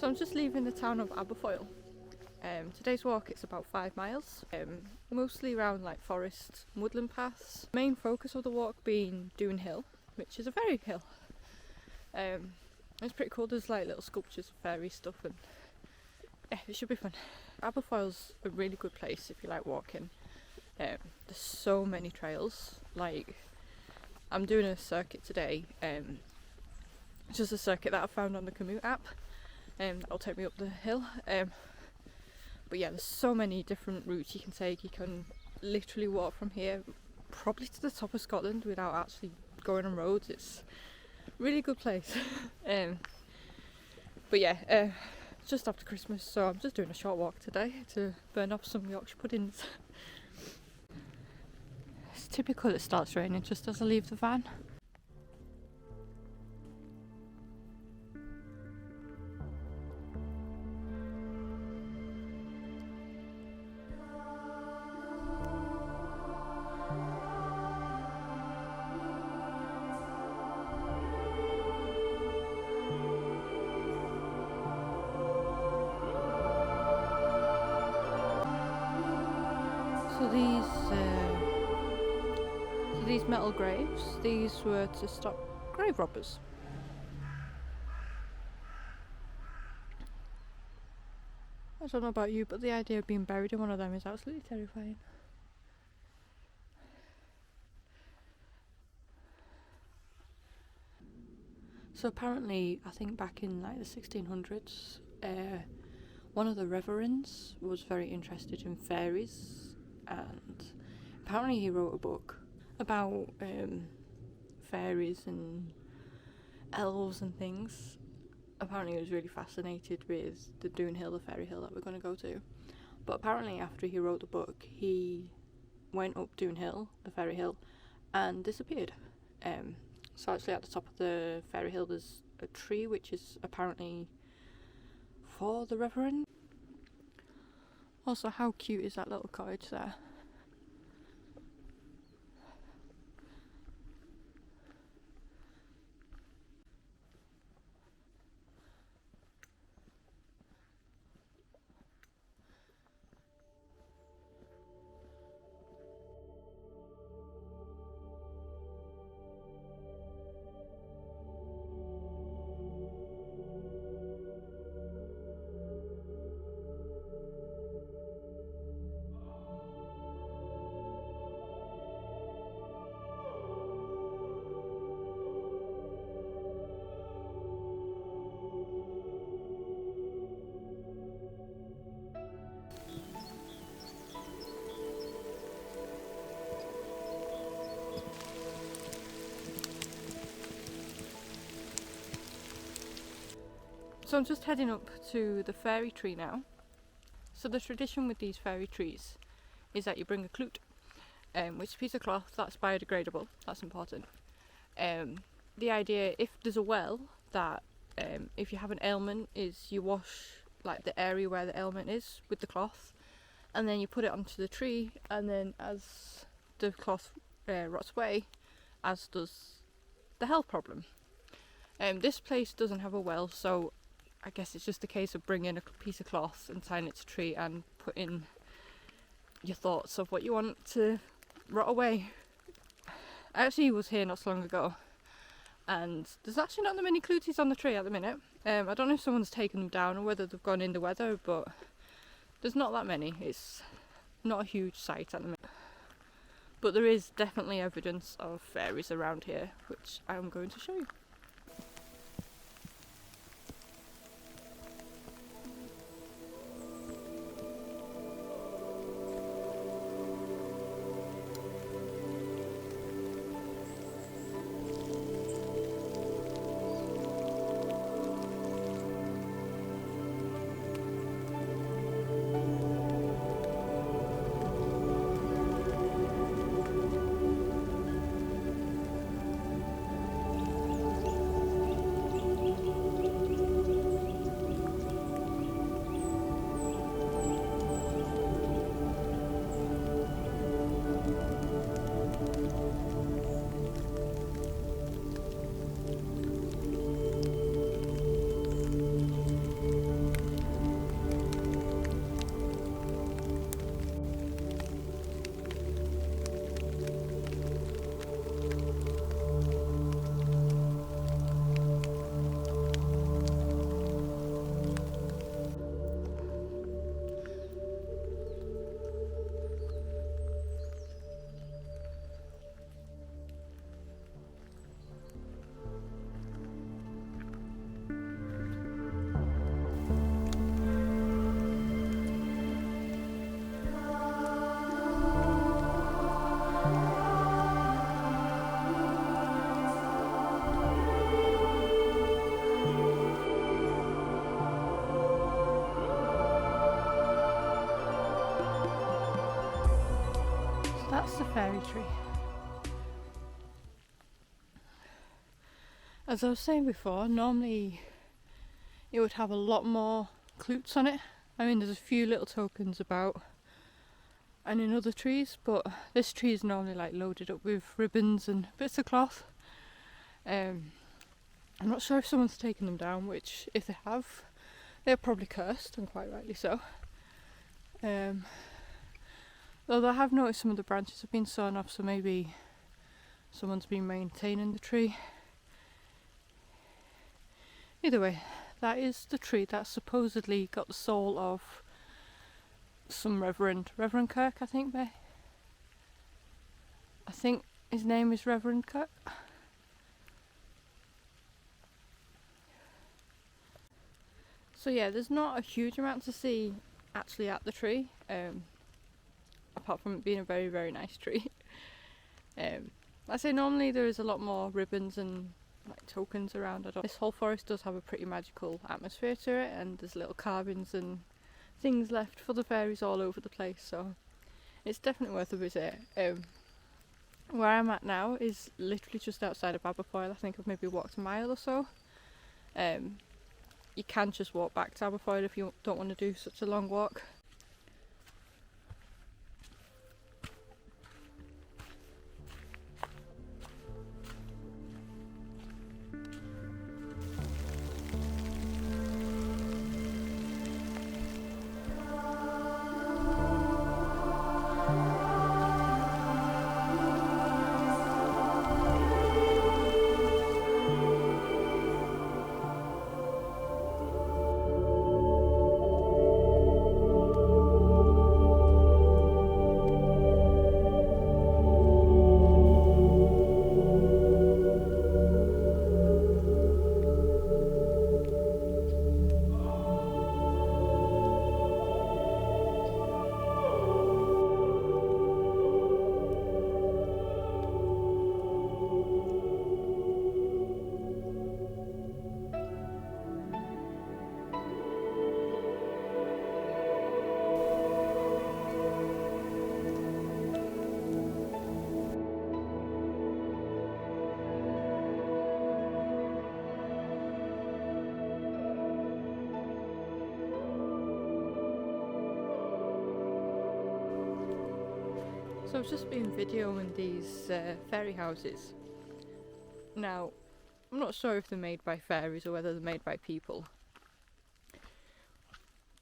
So I'm just leaving the town of Aberfoyle. Today's walk it's about 5 miles, mostly around like forest, woodland paths. Main focus of the walk being Doon Hill, which is a fairy hill. It's pretty cool. There's like little sculptures of fairy stuff, and yeah, it should be fun. Aberfoyle's a really good place if you like walking. There's so many trails. Like I'm doing a circuit today. It's just a circuit that I found on the Commute app. That'll take me up the hill. But yeah, there's so many different routes you can take. You can literally walk from here probably to the top of Scotland without actually going on roads. It's a really good place. But yeah, it's just after Christmas, so I'm just doing a short walk today to burn off some Yorkshire puddings. It's typical it starts raining just as I leave the van. So these metal graves, these were to stop grave robbers. I don't know about you, but the idea of being buried in one of them is absolutely terrifying. So apparently, I think back in like the 1600s, one of the reverends was very interested in fairies, and apparently he wrote a book about fairies and elves and things. Apparently he was really fascinated with the Doon Hill, the fairy hill that we're going to go to. But apparently after he wrote the book, he went up Doon Hill, the fairy hill, and disappeared. So actually at the top of the fairy hill there's a tree which is apparently for the reverend. Also, how cute is that little cottage there? So I'm just heading up to the fairy tree now. So the tradition with these fairy trees is that you bring a clute, which is a piece of cloth that's biodegradable. That's important. The idea, if there's a well, that if you have an ailment, is you wash like the area where the ailment is with the cloth, and then you put it onto the tree, and then as the cloth rots away, as does the health problem. This place doesn't have a well, so I guess it's just a case of bringing a piece of cloth and tying it to a tree and putting your thoughts of what you want to rot away. I actually was here not so long ago, and there's actually not that many cluties on the tree at the minute. I don't know if someone's taken them down or whether they've gone in the weather, but there's not that many. It's not a huge site at the minute. But there is definitely evidence of fairies around here, which I'm going to show you. that's the fairy tree. As I was saying before, normally it would have a lot more clutes on it. I mean, there's a few little tokens about and in other trees, but this tree is normally like loaded up with ribbons and bits of cloth. I'm not sure if someone's taken them down, which if they have, they're probably cursed, and quite rightly so. Although I have noticed some of the branches have been sawn off, so maybe someone's been maintaining the tree. Either way, that is the tree that supposedly got the soul of some Reverend Kirk, I think his name is Reverend Kirk. So yeah, there's not a huge amount to see actually at the tree, apart from it being a very, very nice tree. I say normally there is a lot more ribbons and like tokens around. This whole forest does have a pretty magical atmosphere to it, and there's little carvings and things left for the fairies all over the place, so it's definitely worth a visit. Where I'm at now is literally just outside of Aberfoyle. I think I've maybe walked a mile or so. You can just walk back to Aberfoyle if you don't want to do such a long walk. So I've just been videoing these fairy houses. Now, I'm not sure if they're made by fairies or whether they're made by people.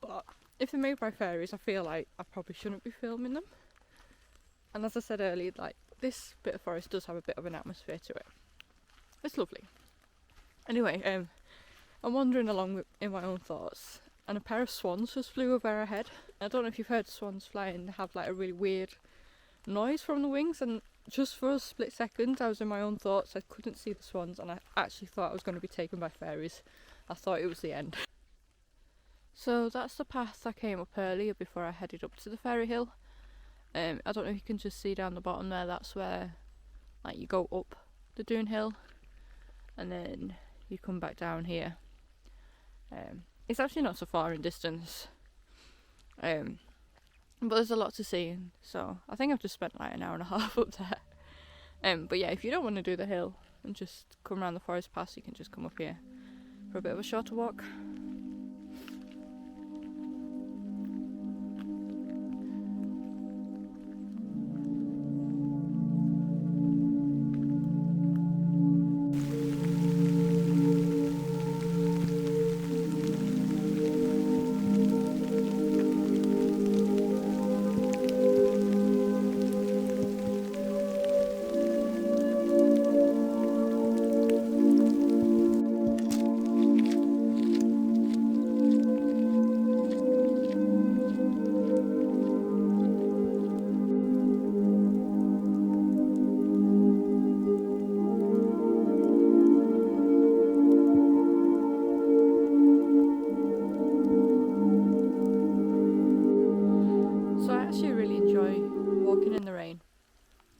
But if they're made by fairies, I feel like I probably shouldn't be filming them. And as I said earlier, like this bit of forest does have a bit of an atmosphere to it. It's lovely. Anyway, I'm wandering along in my own thoughts, and a pair of swans just flew over our head. I don't know if you've heard swans flying. They have like a really weird noise from the wings, and just for a split second I was in my own thoughts. I couldn't see the swans, and I actually thought I was going to be taken by fairies. I thought it was the end. So that's the path I came up earlier before I headed up to the fairy hill. I don't know if you can just see down the bottom there, that's where like you go up the Doon Hill and then you come back down here. It's actually not so far in distance, but there's a lot to see, so I think I've just spent like an hour and a half up there. But yeah, if you don't want to do the hill and just come around the forest pass, you can just come up here for a bit of a shorter walk.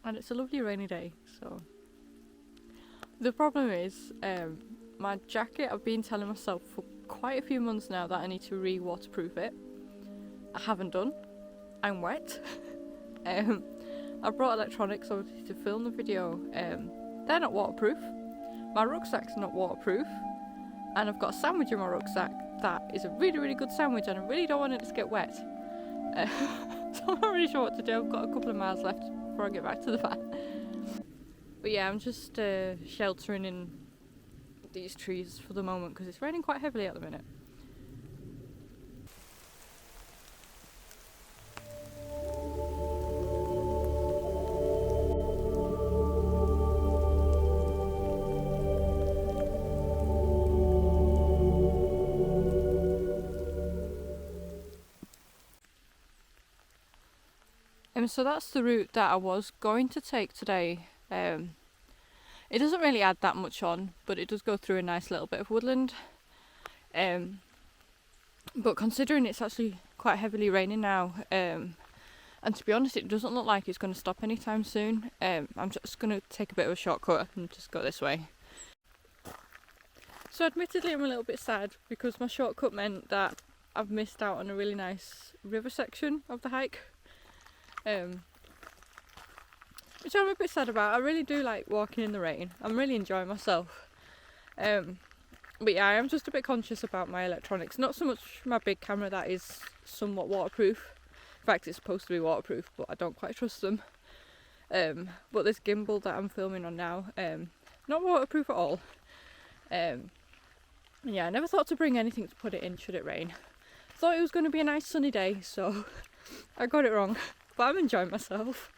And it's a lovely rainy day, so the problem is my jacket, I've been telling myself for quite a few months now that I need to re-waterproof it. I haven't done. I'm wet. I brought electronics obviously to film the video. They're not waterproof. My rucksack's not waterproof. And I've got a sandwich in my rucksack that is a really, really good sandwich, and I really don't want it to get wet. So I'm not really sure what to do. I've got a couple of miles left before I get back to the van. But yeah, I'm just sheltering in these trees for the moment because it's raining quite heavily at the minute. So that's the route that I was going to take today. It doesn't really add that much on, but it does go through a nice little bit of woodland. But considering it's actually quite heavily raining now, and to be honest, it doesn't look like it's going to stop anytime soon. I'm just going to take a bit of a shortcut and just go this way. So admittedly I'm a little bit sad because my shortcut meant that I've missed out on a really nice river section of the hike. Which I'm a bit sad about. I really do like walking in the rain. I'm really enjoying myself. But yeah, I am just a bit conscious about my electronics. Not so much my big camera that is somewhat waterproof. In fact, it's supposed to be waterproof, but I don't quite trust them. But this gimbal that I'm filming on now, not waterproof at all. Yeah, I never thought to bring anything to put it in should it rain. Thought it was going to be a nice sunny day, so I got it wrong. But I'm enjoying myself.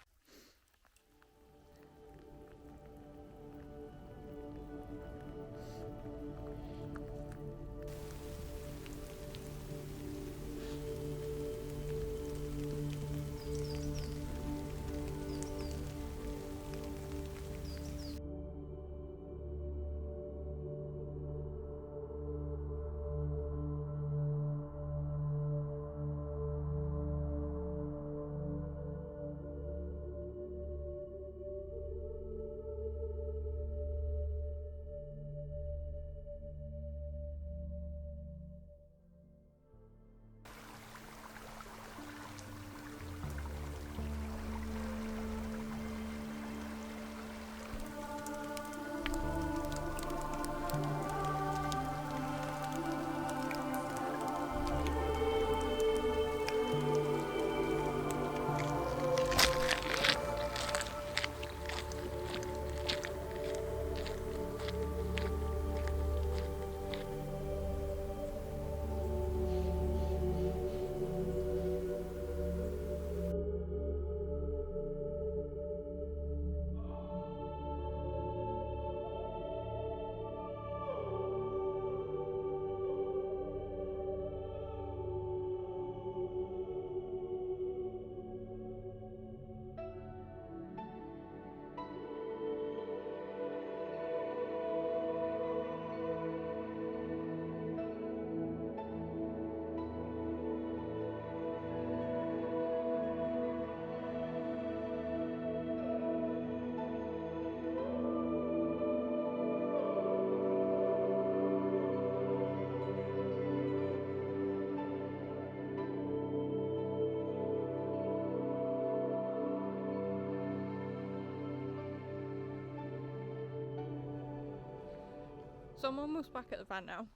So I'm almost back at the van now,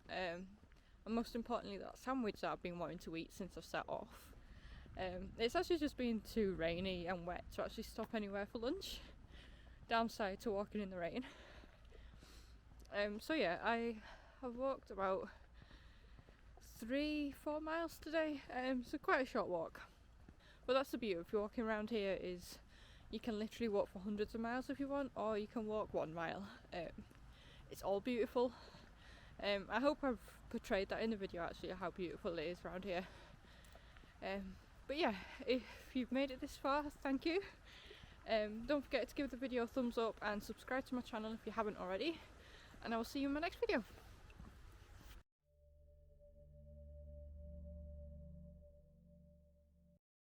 and most importantly that sandwich that I've been wanting to eat since I've set off. It's actually just been too rainy and wet to actually stop anywhere for lunch, downside to walking in the rain. So yeah, I have walked about 3-4 miles today, so quite a short walk. But that's the beauty, if you're walking around here, is you can literally walk for hundreds of miles if you want, or you can walk 1 mile. It's all beautiful. I hope I've portrayed that in the video actually, how beautiful it is around here. But yeah, if you've made it this far, thank you. Don't forget to give the video a thumbs up and subscribe to my channel if you haven't already, and I will see you in my next video.